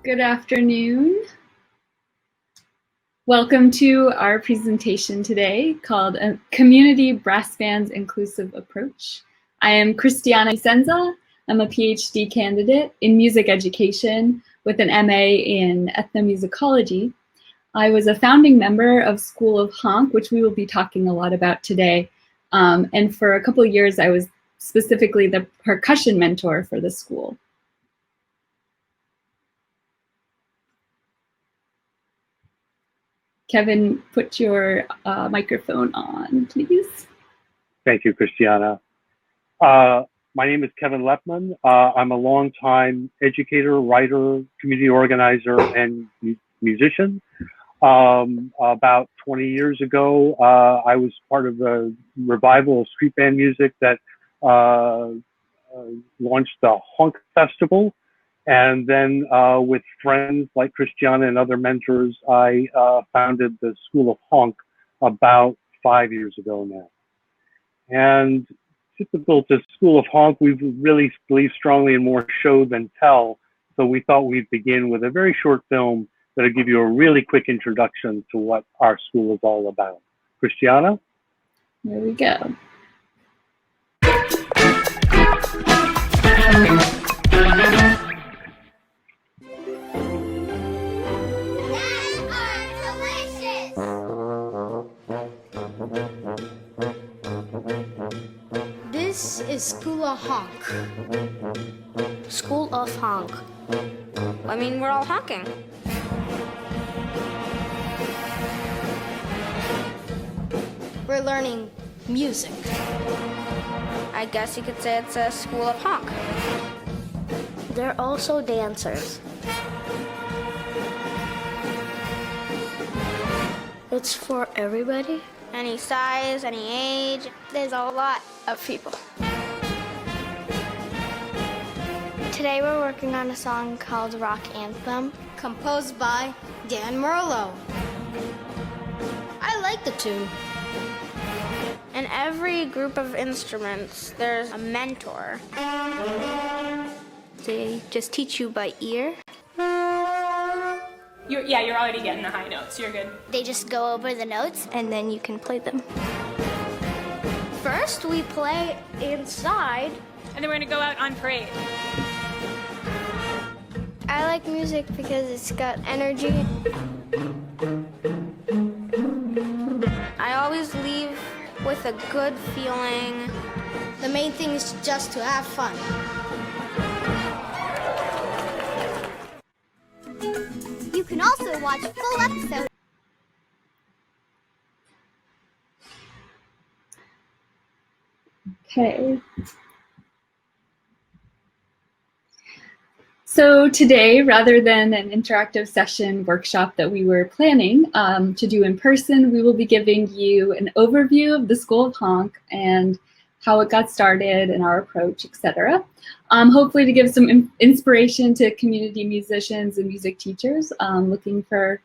Good afternoon. Welcome to our presentation today called Community Brass Band's Inclusive Approach. I am Cristiana Senza. I'm a PhD candidate in music education with an MA in ethnomusicology. I was a founding member of School of Honk, which we will be talking a lot about today. And for a couple of years, I was specifically the percussion mentor for the school. Kevin, put your microphone on, please. Thank you, Christiana. My name is Kevin Lepman. I'm a longtime educator, writer, community organizer, and musician. About 20 years ago, I was part of the revival of street band music that launched the Honk Festival. And then with friends like Christiana and other mentors, I founded the School of Honk about 5 years ago now. And typical to School of Honk, we really believe strongly in more show than tell. So we thought we'd begin with a very short film that'll give you a really quick introduction to what our school is all about. Christiana? There we go. This is School of Honk. School of Honk. I mean, we're all honking. We're learning music. I guess you could say it's a school of honk. They're also dancers. It's for everybody? Any size, any age. There's a lot of people. Today we're working on a song called Rock Anthem, Composed by Dan Merlo. I like the tune. In every group of instruments, there's a mentor. They just teach you by ear. You're already getting the high notes. You're good. They just go over the notes and then you can play them. First, we play inside. And then we're going to go out on parade. I like music because it's got energy. I always leave with a good feeling. The main thing is just to have fun. You can also watch full episodes. Okay. So today, rather than an interactive session workshop that we were planning to do in person, we will be giving you an overview of the School of Honk and how it got started and our approach, etc. Hopefully to give some inspiration to community musicians and music teachers looking for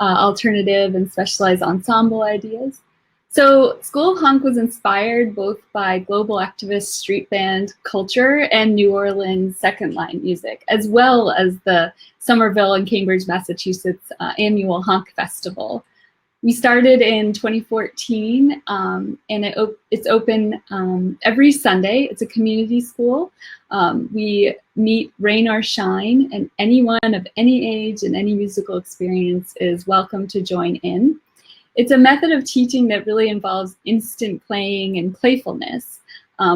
alternative and specialized ensemble ideas. So School of Honk was inspired both by global activist street band culture and New Orleans second line music, as well as the Somerville and Cambridge, Massachusetts annual Honk Festival. We started in 2014 and it's open every Sunday. It's a community school. We meet rain or shine, and anyone of any age and any musical experience is welcome to join in. It's a method of teaching that really involves instant playing and playfulness.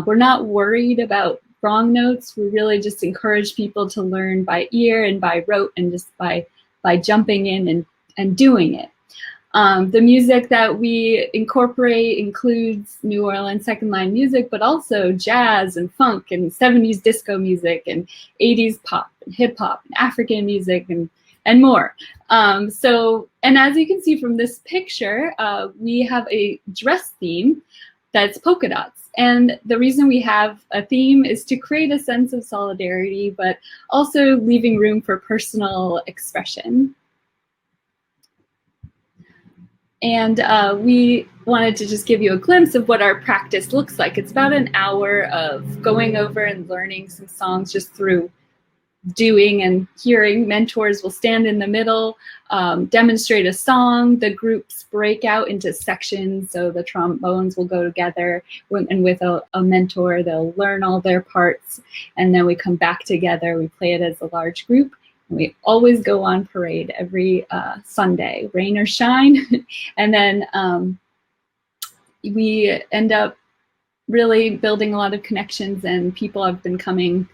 We're not worried about wrong notes. We really just encourage people to learn by ear and by rote and just by jumping in and doing it. The music that we incorporate includes New Orleans second line music, but also jazz and funk and 70s disco music and 80s pop and hip hop and African music and more. And as you can see from this picture, we have a dress theme that's polka dots. And the reason we have a theme is to create a sense of solidarity, but also leaving room for personal expression. And we wanted to just give you a glimpse of what our practice looks like. It's about an hour of going over and learning some songs just through doing and hearing. Mentors will stand in the middle, demonstrate a song. The groups break out into sections, so the trombones will go together, and with a mentor, they'll learn all their parts, and then we come back together. We play it as a large group. We always go on parade every Sunday, rain or shine, and then we end up really building a lot of connections, and people have been coming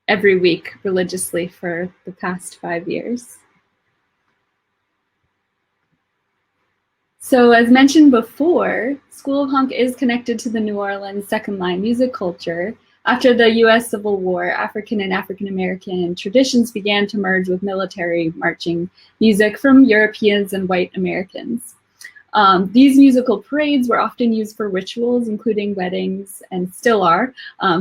every week religiously for the past 5 years. So as mentioned before, School of Honk is connected to the New Orleans second line music culture. After the US Civil War, African and African American traditions began to merge with military marching music from Europeans and white Americans. These musical parades were often used for rituals, including weddings, and still are,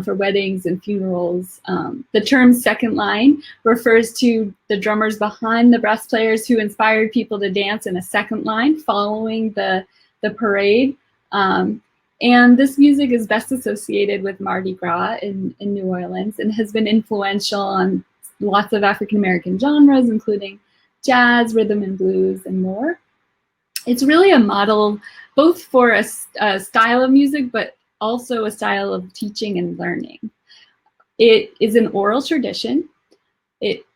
for weddings and funerals. The term second line refers to the drummers behind the brass players who inspired people to dance in a second line following the parade. And this music is best associated with Mardi Gras in New Orleans and has been influential on lots of African American genres, including jazz, rhythm and blues, and more. It's really a model both for a style of music, but also a style of teaching and learning. It is an oral tradition. It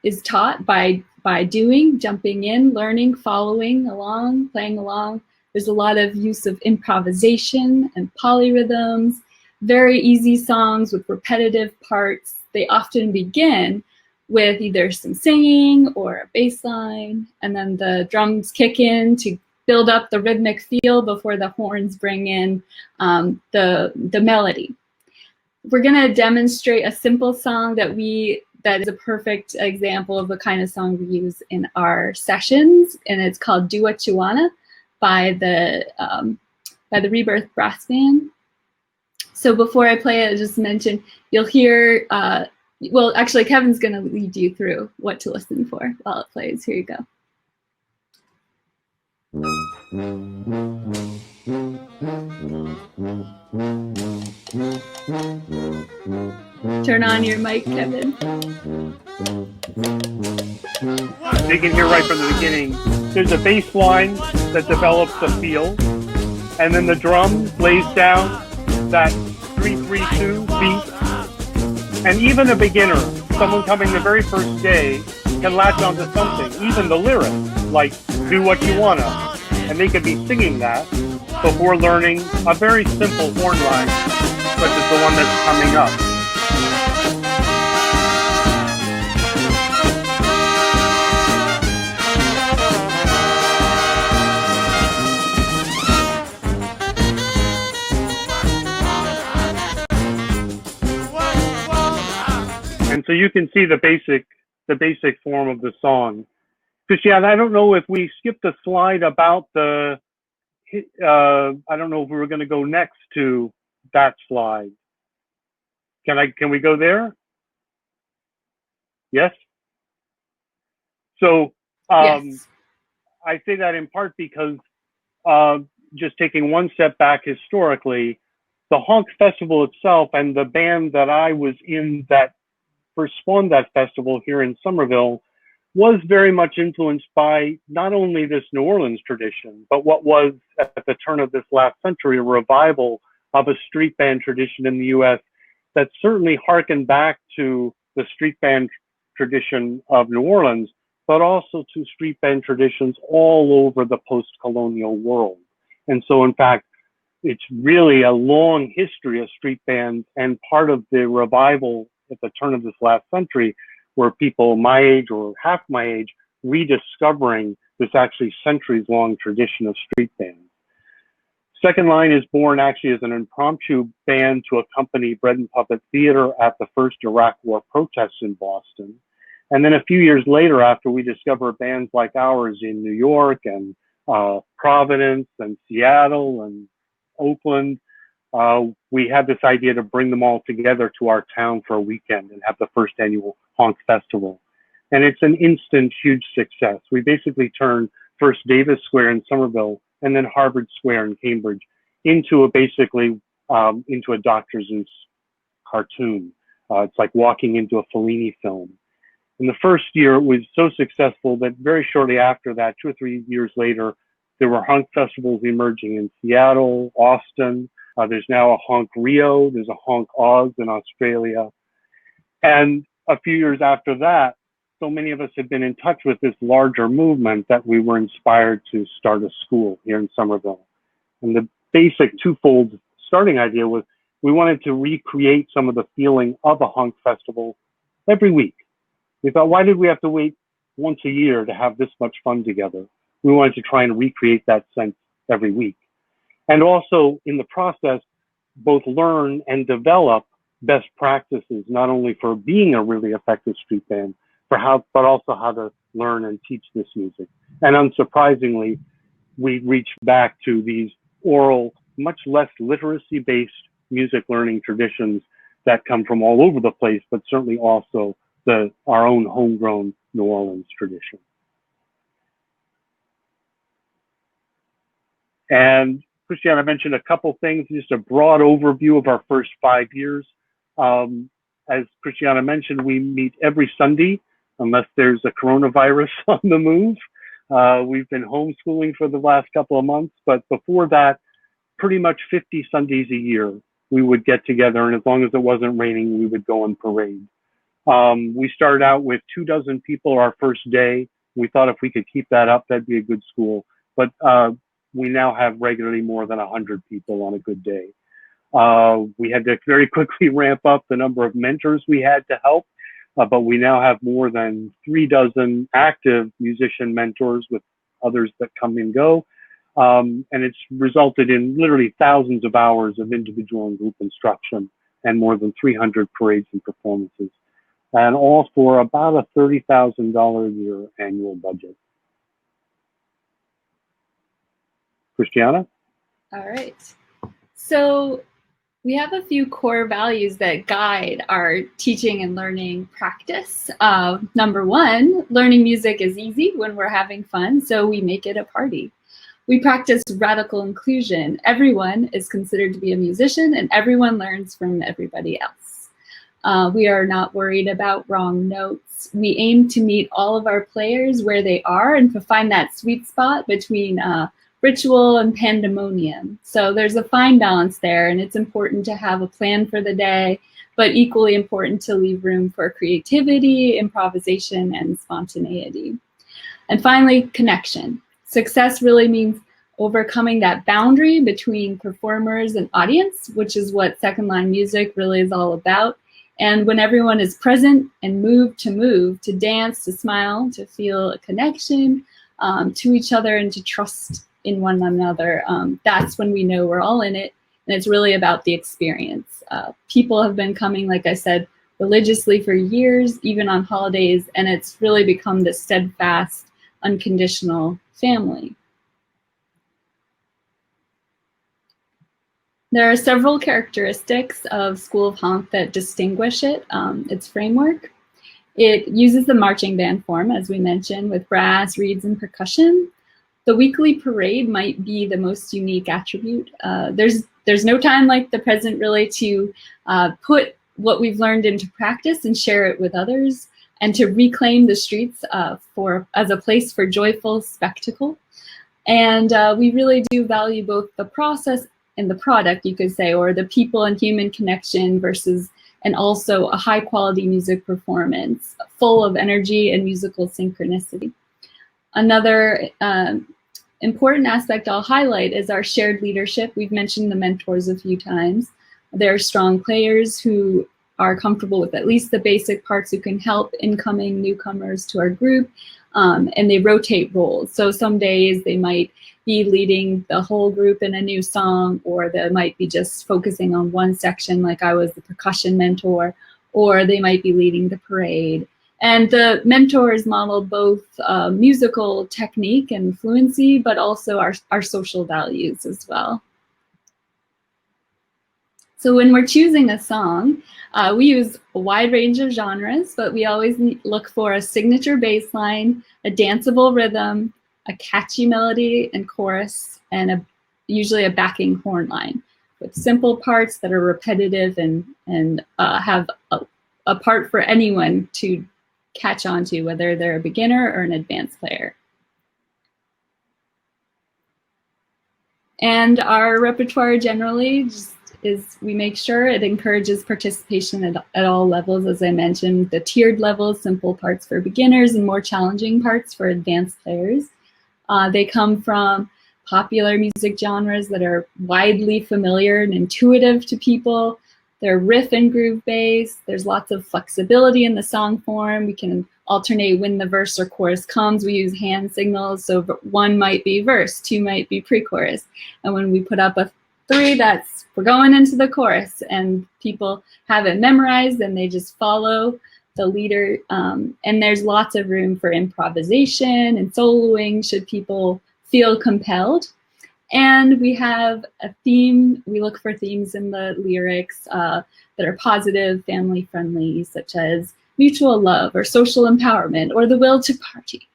is taught by doing, jumping in, learning, following along, playing along. There's a lot of use of improvisation and polyrhythms, very easy songs with repetitive parts. They often begin with either some singing or a bass line, and then the drums kick in to build up the rhythmic feel before the horns bring in the melody. We're gonna demonstrate a simple song that is a perfect example of the kind of song we use in our sessions, and it's called Do What You Wanna by the Rebirth Brass Band. So before I play it, I just mention you'll hear well, actually, Kevin's going to lead you through what to listen for while it plays. Here you go. Turn on your mic, Kevin. You can hear right from the beginning, there's a bass line that develops a feel, and then the drum lays down that 3-3-2 beat. And even a beginner, someone coming the very first day, can latch onto something, even the lyrics, like do what you wanna. And they could be singing that before learning a very simple horn line, such as the one that's coming up. And so you can see the basic form of the song. Christiane, I don't know if we skipped a slide about the, I don't know if we were going to go next to that slide. Can we go there? Yes? So Yes. I say that in part because just taking one step back historically, the Honk Festival itself and the band that I was in that first spawned that festival here in Somerville was very much influenced by not only this New Orleans tradition, but what was at the turn of this last century a revival of a street band tradition in the US that certainly harkened back to the street band tradition of New Orleans, but also to street band traditions all over the post-colonial world. And so in fact, it's really a long history of street bands, and part of the revival at the turn of this last century were people my age or half my age rediscovering this actually centuries-long tradition of street bands. Second Line is born actually as an impromptu band to accompany Bread and Puppet Theater at the first Iraq War protests in Boston. And then a few years later, after we discover bands like ours in New York and Providence and Seattle and Oakland, we had this idea to bring them all together to our town for a weekend and have the first annual Honk Festival. And it's an instant huge success. We basically turned first Davis Square in Somerville and then Harvard Square in Cambridge into a Dr. Seuss cartoon. It's like walking into a Fellini film. In the first year, it was so successful that very shortly after that, 2 or 3 years later, there were honk festivals emerging in Seattle, Austin. There's now a honk Rio. There's a honk Oz in Australia. And a few years after that, so many of us had been in touch with this larger movement that we were inspired to start a school here in Somerville. And the basic twofold starting idea was we wanted to recreate some of the feeling of a honk festival every week. We thought, why did we have to wait once a year to have this much fun together? We wanted to try and recreate that sense every week. And also in the process, both learn and develop best practices, not only for being a really effective street band, but also how to learn and teach this music. And unsurprisingly, we reached back to these oral, much less literacy-based music learning traditions that come from all over the place, but certainly also our own homegrown New Orleans tradition. And Christiana mentioned a couple things, just a broad overview of our first 5 years. As Christiana mentioned, we meet every Sunday, unless there's a coronavirus on the move. We've been homeschooling for the last couple of months, but before that, pretty much 50 Sundays a year, we would get together, and as long as it wasn't raining, we would go on parade. We started out with 24 people our first day. We thought if we could keep that up, that'd be a good school. But we now have regularly more than 100 people on a good day. We had to very quickly ramp up the number of mentors we had to help, but we now have more than 36 active musician mentors with others that come and go. And it's resulted in literally thousands of hours of individual and group instruction and more than 300 parades and performances, and all for about a $30,000 a year annual budget. Christiana? All right. So we have a few core values that guide our teaching and learning practice. Number one, learning music is easy when we're having fun, so we make it a party. We practice radical inclusion. Everyone is considered to be a musician, and everyone learns from everybody else. We are not worried about wrong notes. We aim to meet all of our players where they are and to find that sweet spot between ritual and pandemonium. So there's a fine balance there, and it's important to have a plan for the day, but equally important to leave room for creativity, improvisation, and spontaneity. And finally, connection. Success really means overcoming that boundary between performers and audience, which is what second line music really is all about. And when everyone is present and moved, to dance, to smile, to feel a connection to each other and to trust in one another, that's when we know we're all in it. And it's really about the experience. People have been coming, like I said, religiously for years, even on holidays, and it's really become this steadfast, unconditional family. There are several characteristics of School of Honk that distinguish it. Its framework. It uses the marching band form, as we mentioned, with brass, reeds, and percussion. The weekly parade might be the most unique attribute. There's no time like the present really to put what we've learned into practice and share it with others, and to reclaim the streets as a place for joyful spectacle. And we really do value both the process and the product, you could say, or the people and human connection versus, and also a high quality music performance, full of energy and musical synchronicity. Another important aspect I'll highlight is our shared leadership. We've mentioned the mentors a few times. They're strong players who are comfortable with at least the basic parts, who can help incoming newcomers to our group, and they rotate roles. So some days they might be leading the whole group in a new song, or they might be just focusing on one section, like I was the percussion mentor, or they might be leading the parade. And the mentors model both musical technique and fluency, but also our social values as well. So when we're choosing a song, we use a wide range of genres, but we always look for a signature bass line, a danceable rhythm, a catchy melody and chorus, and usually a backing horn line with simple parts that are repetitive and have a part for anyone to catch on to, whether they're a beginner or an advanced player. And our repertoire generally just is, we make sure it encourages participation at all levels. As I mentioned, the tiered levels, simple parts for beginners and more challenging parts for advanced players. They come from popular music genres that are widely familiar and intuitive to people. They're riff and groove based. There's lots of flexibility in the song form. We can alternate when the verse or chorus comes. We use hand signals, so one might be verse, two might be pre-chorus. And when we put up a 3, that's, we're going into the chorus, and people have it memorized and they just follow the leader. And there's lots of room for improvisation and soloing should people feel compelled. And we have a theme. We look for themes in the lyrics that are positive, family-friendly, such as mutual love or social empowerment or the will to party.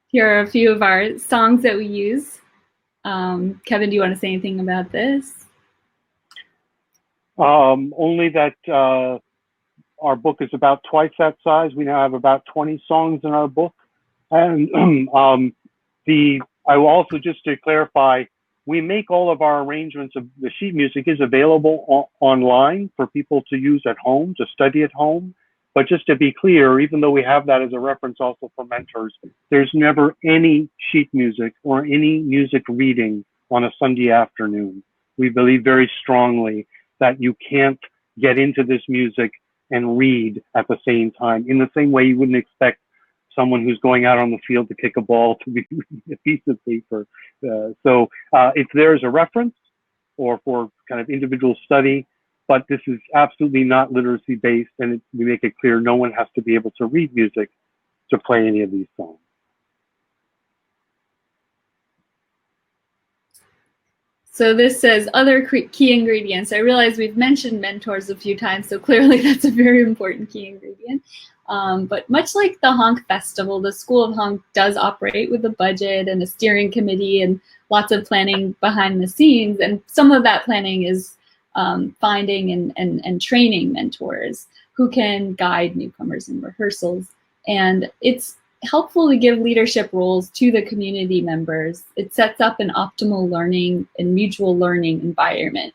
Here are a few of our songs that we use. Kevin, do you want to say anything about this? Only that our book is about twice that size. We now have about 20 songs in our book. And I will also, just to clarify, we make all of our arrangements of the sheet music is available online for people to use at home, to study at home. But just to be clear, even though we have that as a reference also for mentors, there's never any sheet music or any music reading on a Sunday afternoon. We believe very strongly that you can't get into this music and read at the same time, in the same way you wouldn't expect someone who's going out on the field to kick a ball to be reading a piece of paper. So it's there as a reference or for kind of individual study, but this is absolutely not literacy based, and we make it clear no one has to be able to read music to play any of these songs. So this says other key ingredients. I realize we've mentioned mentors a few times, so clearly that's a very important key ingredient. But much like the Honk Festival, the School of Honk does operate with a budget and a steering committee and lots of planning behind the scenes. And some of that planning is finding and training mentors who can guide newcomers in rehearsals. And it's helpful to give leadership roles to the community members. It sets up an optimal learning and mutual learning environment.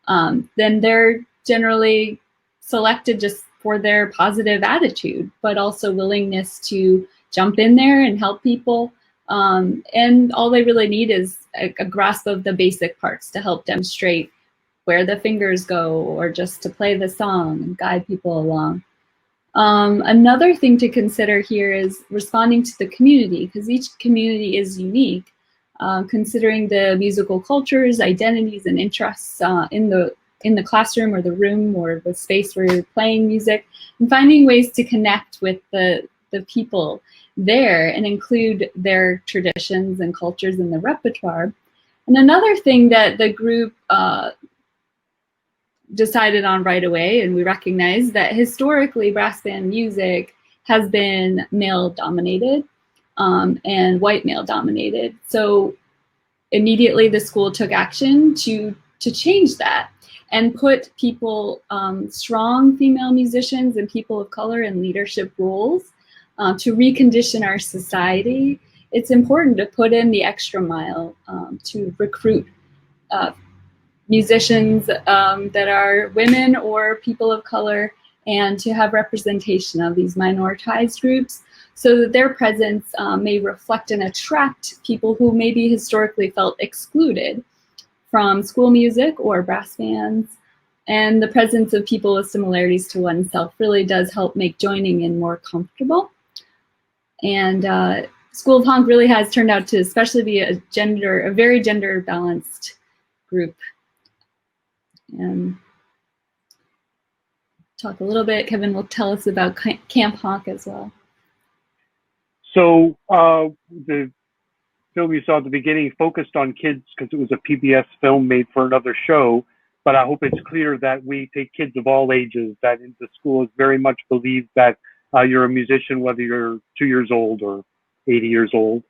Then they're generally selected just for their positive attitude, but also willingness to jump in there and help people. And all they really need is a grasp of the basic parts to help demonstrate where the fingers go, or just to play the song and guide people along. Another thing to consider here is responding to the community, because each community is unique, considering the musical cultures, identities, and interests in the classroom or the room or the space where you're playing music, and finding ways to connect with the people there and include their traditions and cultures in the repertoire. And another thing that the group decided on right away, and we recognize that historically brass band music has been male dominated and white male dominated. So immediately the school took action to change that and put people, strong female musicians and people of color in leadership roles to recondition our society. It's important to put in the extra mile to recruit musicians that are women or people of color, and to have representation of these minoritized groups so that their presence may reflect and attract people who maybe historically felt excluded from school music or brass bands. And the presence of people with similarities to oneself really does help make joining in more comfortable. And School of Honk really has turned out to especially be a very gender balanced group. And talk a little bit, Kevin will tell us about Camp Honk as well. So the film you saw at the beginning focused on kids because it was a PBS film made for another show, but I hope it's clear that we take kids of all ages, that the school is very much believes that you're a musician whether you're 2 years old or 80 years old.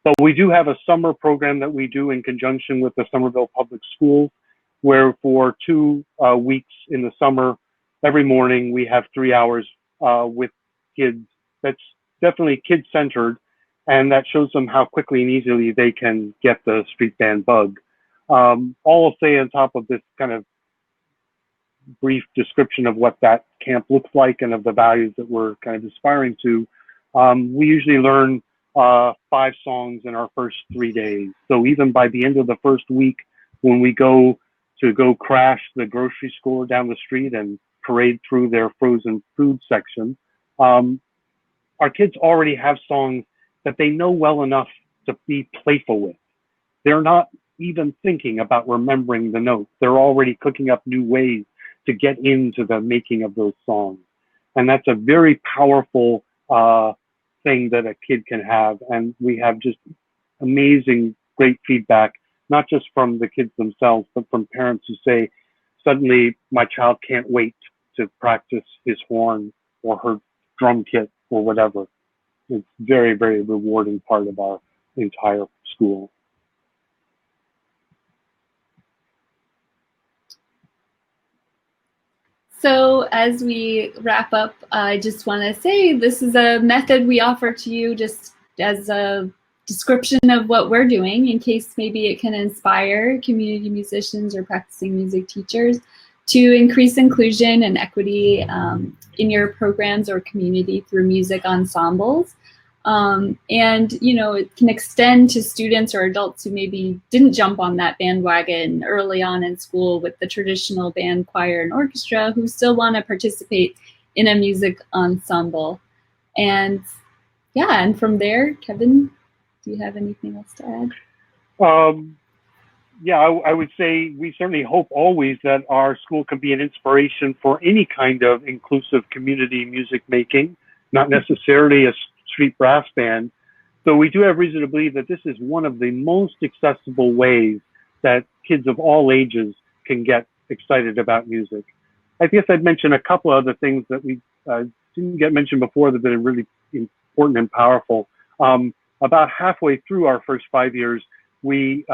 But we do have a summer program that we do in conjunction with the Somerville Public Schools, where for 2 weeks in the summer, every morning we have 3 hours with kids. That's definitely kid-centered, and that shows them how quickly and easily they can get the street band bug. All I'll say on top of this kind of brief description of what that camp looks like and of the values that we're kind of aspiring to, we usually learn 5 songs in our first 3 days. So even by the end of the first week, when we go crash the grocery store down the street and parade through their frozen food section, our kids already have songs that they know well enough to be playful with. They're not even thinking about remembering the notes. They're already cooking up new ways to get into the making of those songs. And that's a very powerful thing that a kid can have. And we have just amazing, great feedback, not just from the kids themselves, but from parents who say, suddenly my child can't wait to practice his horn or her drum kit or whatever. It's very, very rewarding part of our entire school. So as we wrap up, I just want to say this is a method we offer to you just as a description of what we're doing in case maybe it can inspire community musicians or practicing music teachers to increase inclusion and equity in your programs or community through music ensembles. And, you know, it can extend to students or adults who maybe didn't jump on that bandwagon early on in school with the traditional band, choir, and orchestra who still want to participate in a music ensemble. And yeah, and from there, Kevin, do you have anything else to add? Yeah, I would say we certainly hope always that our school can be an inspiration for any kind of inclusive community music making, not necessarily a street brass band. So we do have reason to believe that this is one of the most accessible ways that kids of all ages can get excited about music. I guess I'd mention a couple other things that we didn't get mentioned before that are really important and powerful. About halfway through our first 5 years, we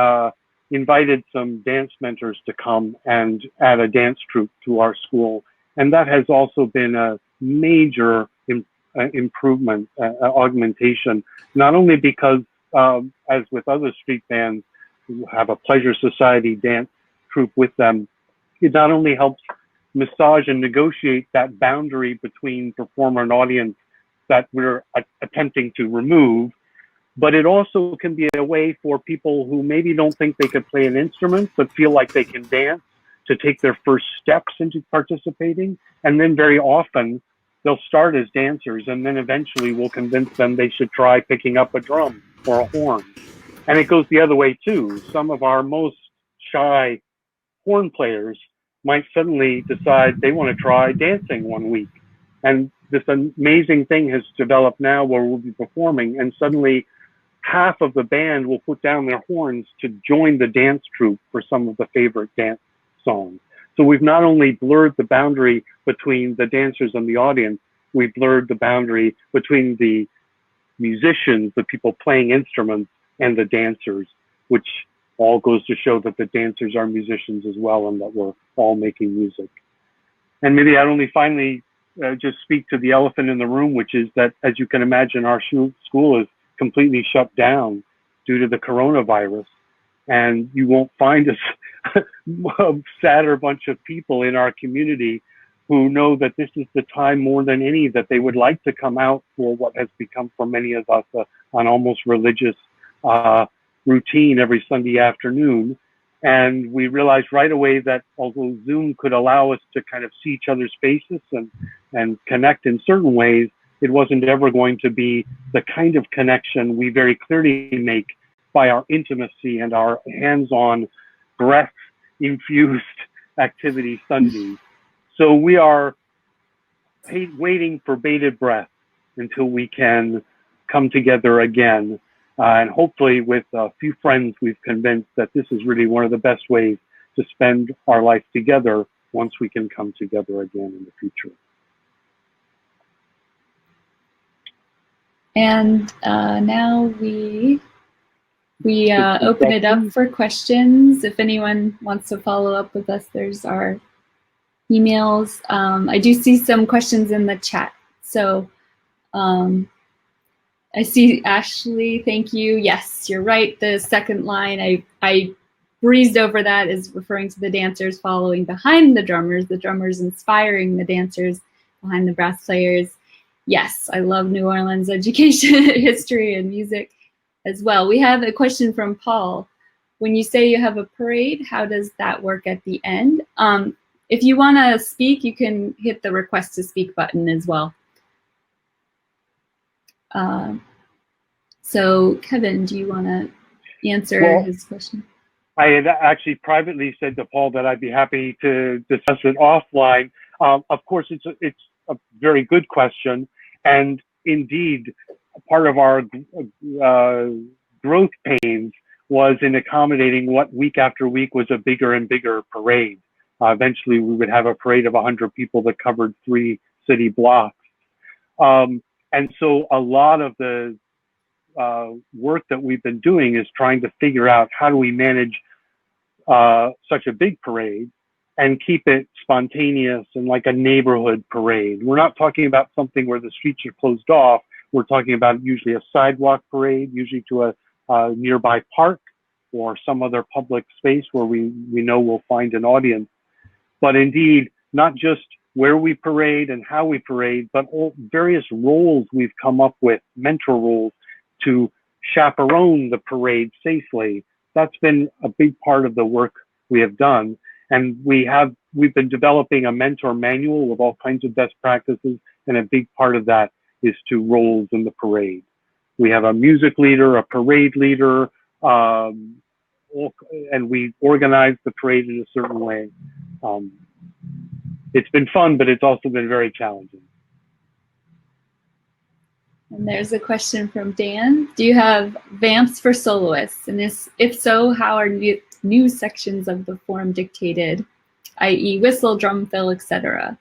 invited some dance mentors to come and add a dance troupe to our school. And that has also been a major improvement, augmentation, not only because, as with other street bands who have a pleasure society dance troupe with them, it not only helps massage and negotiate that boundary between performer and audience that we're attempting to remove, but it also can be a way for people who maybe don't think they could play an instrument but feel like they can dance to take their first steps into participating. And then very often they'll start as dancers, and then eventually we'll convince them they should try picking up a drum or a horn. And it goes the other way too. Some of our most shy horn players might suddenly decide they want to try dancing one week. And this amazing thing has developed now where we'll be performing, and suddenly half of the band will put down their horns to join the dance troupe for some of the favorite dance songs. So we've not only blurred the boundary between the dancers and the audience, we've blurred the boundary between the musicians, the people playing instruments, and the dancers, which all goes to show that the dancers are musicians as well and that we're all making music. And maybe I'd only finally just speak to the elephant in the room, which is that, as you can imagine, our school is completely shut down due to the coronavirus. And you won't find a sadder bunch of people in our community who know that this is the time more than any that they would like to come out for what has become for many of us an almost religious routine every Sunday afternoon. And we realized right away that although Zoom could allow us to kind of see each other's faces and connect in certain ways, it wasn't ever going to be the kind of connection we very clearly make by our intimacy and our hands-on, breath-infused activity Sundays. So we are waiting for bated breath until we can come together again. And hopefully with a few friends, we've convinced that this is really one of the best ways to spend our life together once we can come together again in the future. And now we We open it up for questions. If anyone wants to follow up with us, there's our emails. I do see some questions in the chat. So I see Ashley, thank you. Yes, you're right. The second line, I breezed over that, is referring to the dancers following behind the drummers inspiring the dancers behind the brass players. Yes, I love New Orleans education, history, and music as well. We have a question from Paul. When you say you have a parade, how does that work at the end? If you want to speak, you can hit the request to speak button as well. So Kevin, do you want to answer his question? I had actually privately said to Paul that I'd be happy to discuss it offline. Of course, it's a very good question, and indeed, part of our growth pains was in accommodating what week after week was a bigger and bigger parade. Eventually, we would have a parade of 100 people that covered 3 city blocks. And so a lot of the work that we've been doing is trying to figure out how do we manage such a big parade and keep it spontaneous and like a neighborhood parade. We're not talking about something where the streets are closed off. We're talking about usually a sidewalk parade, usually to a nearby park or some other public space where we know we'll find an audience. But indeed, not just where we parade and how we parade, but all various roles we've come up with, mentor roles, to chaperone the parade safely. That's been a big part of the work we have done. And we've been developing a mentor manual with all kinds of best practices, and a big part of that is to roles in the parade. We have a music leader, a parade leader, and we organize the parade in a certain way. It's been fun, but it's also been very challenging. And there's a question from Dan. Do you have vamps for soloists? And if so, how are new sections of the form dictated, i.e. whistle, drum fill, etc.?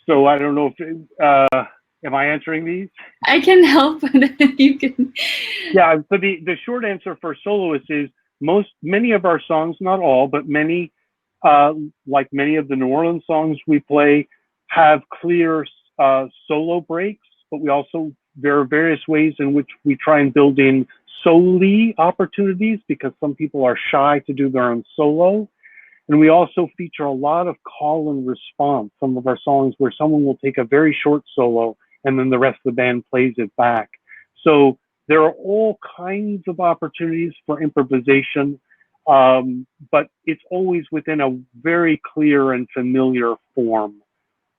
So I don't know if, am I answering these? I can help, you can. Yeah, so the short answer for soloists is many of our songs, not all, but many, like many of the New Orleans songs we play, have clear solo breaks, but there are various ways in which we try and build in soli opportunities, because some people are shy to do their own solo. And we also feature a lot of call and response, some of our songs where someone will take a very short solo and then the rest of the band plays it back. So there are all kinds of opportunities for improvisation, but it's always within a very clear and familiar form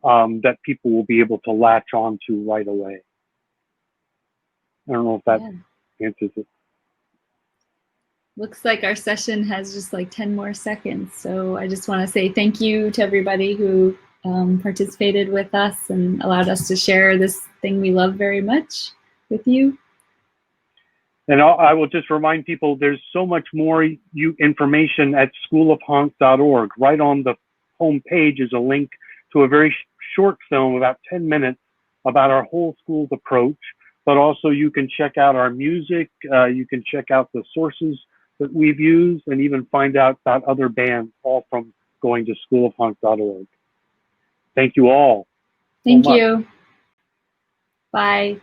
that people will be able to latch onto right away. I don't know if that answers it. Looks like our session has just like 10 more seconds. So I just want to say thank you to everybody who participated with us and allowed us to share this thing we love very much with you. And I will just remind people, there's so much more information at schoolofhonk.org. Right on the home page is a link to a very short film, about 10 minutes, about our whole school's approach. But also you can check out our music, you can check out the sources that we've used, and even find out about other bands, all from going to schoolofhonk.org. Thank you all. Thank you. Bye.